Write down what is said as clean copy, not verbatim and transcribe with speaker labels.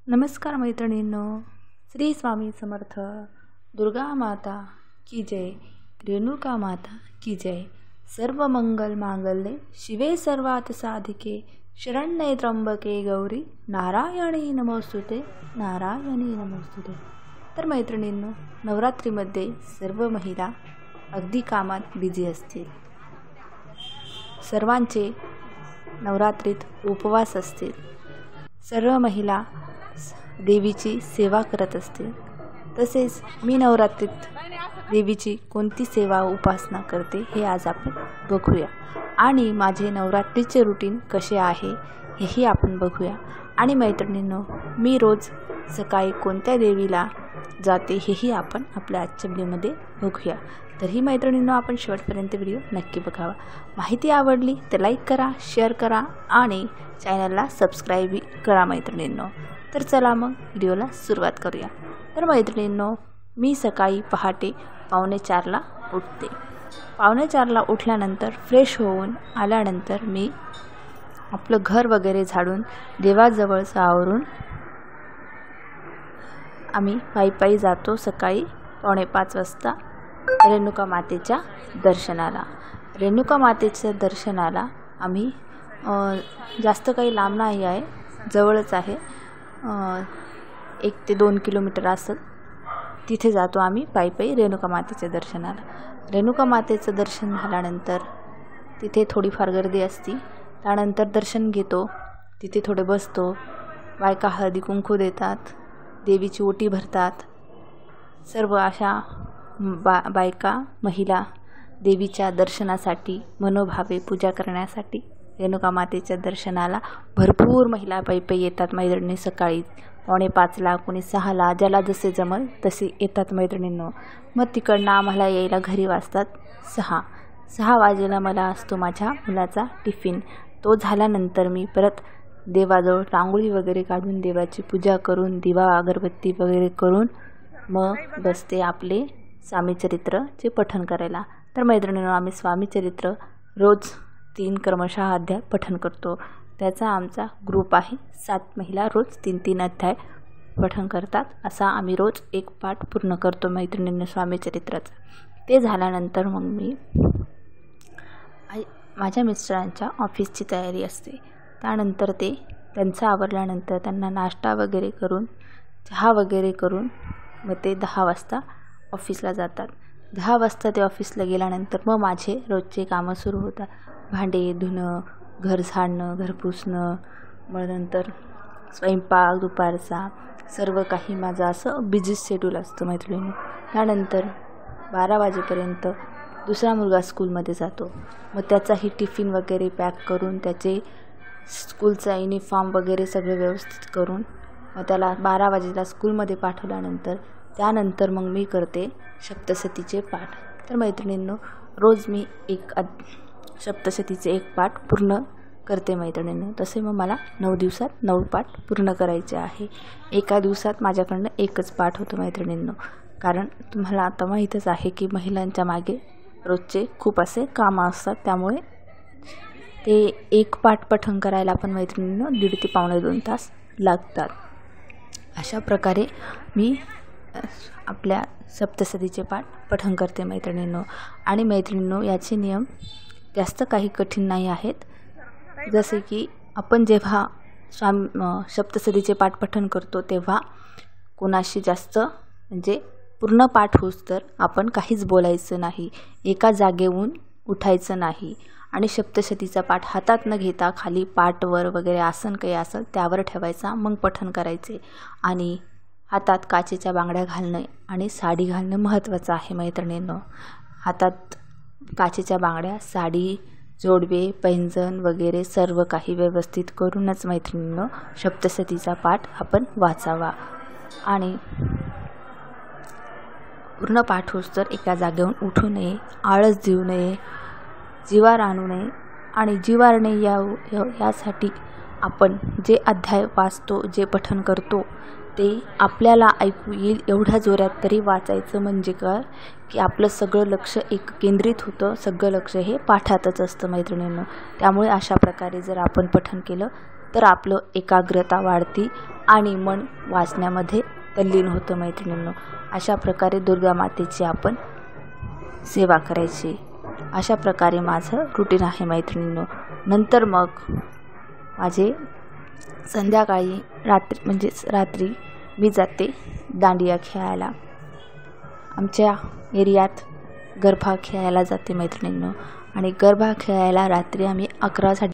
Speaker 1: नमस्कार मैत्रिणींनो, श्री स्वामी समर्थ. दुर्गा माता की जय, रेणुका माता की जय. सर्व मंगल मांगल्ये शिवे सर्वार्थ साधिके, शरण्ये त्र्यंबके गौरी, नारायणी नमोस्तुते, नारायणी नमोस्तुते. तर मैत्रिणींनो, नवरात्रीमध्ये सर्व महिला अगदी कामात बिझी असतील. सर्वांचे नवरात्रीत उपवास असतील. सर्व महिला देवीची सेवा करत असतील. तसेच मी नवरात्रीत देवीची कोणती सेवा उपासना करते हे आज आपण बघूया. आणि माझे नवरात्रीचे रुटीन कसे आहे हेही आपण बघूया. आणि मैत्रिणींनो, मी रोज सकाळी कोणत्या देवीला जाते हेही आपण आपल्या आजच्या व्हिडिओमध्ये बघूया. तरी मैत्रिणींनो, आपण शेवटपर्यंत व्हिडिओ नक्की बघावा. माहिती आवडली तर लाईक करा, शेअर करा आणि चॅनलला सबस्क्राईब करा मैत्रिणींनो. तर चला मग व्हिडिओला सुरुवात करूया. तर मैत्रिणींनो, मी सकाळी पहाटे 3:45ला उठते. 3:45ला उठल्यानंतर फ्रेश होऊन आल्यानंतर मी आपलं घर वगैरे झाडून देवाजवळचं आवरून आम्ही पायी जातो सकाळी 4:45 वाजता रेणुका मातेच्या दर्शनाला. रेणुका मातेच्या दर्शनाला आम्ही जास्त काही लांब नाही आहे, जवळच आहे. 1 ते 2 किलोमीटर असं तिथे जातो आम्ही पायी रेणुका मातेच्या दर्शनाला. रेणुका मातेचं दर्शन झाल्यानंतर तिथे थोडीफार गर्दी असती. त्यानंतर दर्शन घेतो, तिथे थोडे बसतो. बायका हळदी कुंकू देतात, देवीची ओटी भरतात. सर्व अशा बायका महिला देवीच्या दर्शनासाठी मनोभावे पूजा करण्यासाठी रेणुका मातेच्या दर्शनाला भरपूर महिला पायी येतात मैत्रिणी. सकाळी 4:45ला, कोणी 6ला, ज्याला जसे जमल तसे येतात मैत्रिणींनो. मग तिकडनं आम्हाला यायला घरी वाजतात 6 वाजेला मला असतो माझ्या मुलाचा टिफिन. तो झाल्यानंतर मी परत देवाजवळ रांगोळी वगैरे काढून देवाची पूजा करून दिवा अगरबत्ती वगैरे करून मग बसते आपले स्वामीचरित्रचे पठण करायला. तर मैत्रिणींनो, आम्ही स्वामीचरित्र रोज 3 क्रमशः अध्याय पठण करतो. त्याचा आमचा ग्रुप आहे. 7 महिला रोज 3 अध्याय पठण करतात. असा आम्ही रोज एक पाठ पूर्ण करतो मैत्रिणींनो स्वामीचरित्राचा. ते झाल्यानंतर मग मी माझ्या मिस्टरांच्या ऑफिसची तयारी असते. त्यानंतर त्यांचं आवरल्यानंतर त्यांना नाश्ता वगैरे करून चहा वगैरे करून मग ते 10 वाजता ऑफिसला जातात. 10 वाजता ते ऑफिसला गेल्यानंतर मग माझे रोजचे कामं सुरू होतात. भांडे धुणं, घर झाडणं, घर पुसणं, मग नंतर स्वयंपाक दुपारचा, सर्व काही माझं असं बिझी शेड्यूल असतं मैत्रिणी. त्यानंतर 12 वाजेपर्यंत दुसरा मुलगा स्कूलमध्ये जातो. मग त्याचाही टिफिन वगैरे पॅक करून त्याचे स्कूलचा युनिफॉर्म वगैरे सगळं व्यवस्थित करून मग त्याला 12 वाजेला स्कूलमध्ये पाठवल्यानंतर त्यानंतर मग मी करते सप्तशतीचे पाठ. तर मैत्रिणींनो, रोज मी सप्तशतीचे एक पाठ पूर्ण करते मैत्रिणींनो. तसे मग मला 9 दिवसात 9 पाठ पूर्ण करायचे आहे. एका दिवसात माझ्याकडनं एकच पाठ होतो मैत्रिणींनो. कारण तुम्हाला आता माहीतच आहे की महिलांच्या मागे रोजचे खूप असे कामं असतात. त्यामुळे ते एक पाठ पठण करायला पण मैत्रिणींनो 1.5 ते पावणे 2 तास लागतात. अशा प्रकारे मी आपल्या सप्तशतीचे पाठ पठण करते मैत्रिणींनो. आणि मैत्रिणींनो, याचे नियम जास्त काही कठीण नाही आहेत. जसे की आपण जेव्हा सप्तशतीचे पाठ पठण करतो तेव्हा कोणाशी जास्त म्हणजे पूर्ण पाठ होस तर आपण काहीच बोलायचं नाही, एका जागेहून उठायचं नाही. आणि सप्तशतीचा पाठ हातात न घेता खाली पाठवर वगैरे आसन काही असेल त्यावर ठेवायचा, मग पठण करायचे. आणि हातात काचेच्या बांगड्या घालणं आणि साडी घालणं महत्त्वाचं आहे मैत्रिणींनो. हातात काचेच्या बांगड्या, साडी, जोडवे, पैंजण वगैरे सर्व काही व्यवस्थित करूनच मैत्रिणींनो सप्तशतीचा पाठ आपण वाचावा. आणि पूर्ण पाठ होस तर एका जागेहून उठू नये, आळस देऊ नये, जिवार आणू नये. आणि जिवार नाही यासाठी आपण जे अध्याय वाचतो, जे पठण करतो ते आपल्याला ऐकू येईल एवढ्या जोरात तरी वाचायचं. म्हणजे काय की आपलं सगळं लक्ष एक केंद्रित होतं, सगळं लक्ष हे पाठातच असतं मैत्रिणींनो. त्यामुळे अशा प्रकारे जर आपण पठण केलं तर आपलं एकाग्रता वाढती आणि मन वाचण्यामध्ये तल्लीन होतं मैत्रिणींनो. अशा प्रकारे दुर्गा मातेची आपण सेवा करायची. अशा प्रकारे माझं रुटीन आहे मैत्रिणींनो. नंतर मग माझे संध्याकाळी रात्री मी जाते दांडिया खेळायला. आमच्या एरियात गरबा खेळायला जाते मैत्रिणींनो. आणि गरबा खेळायला रात्री आम्ही 11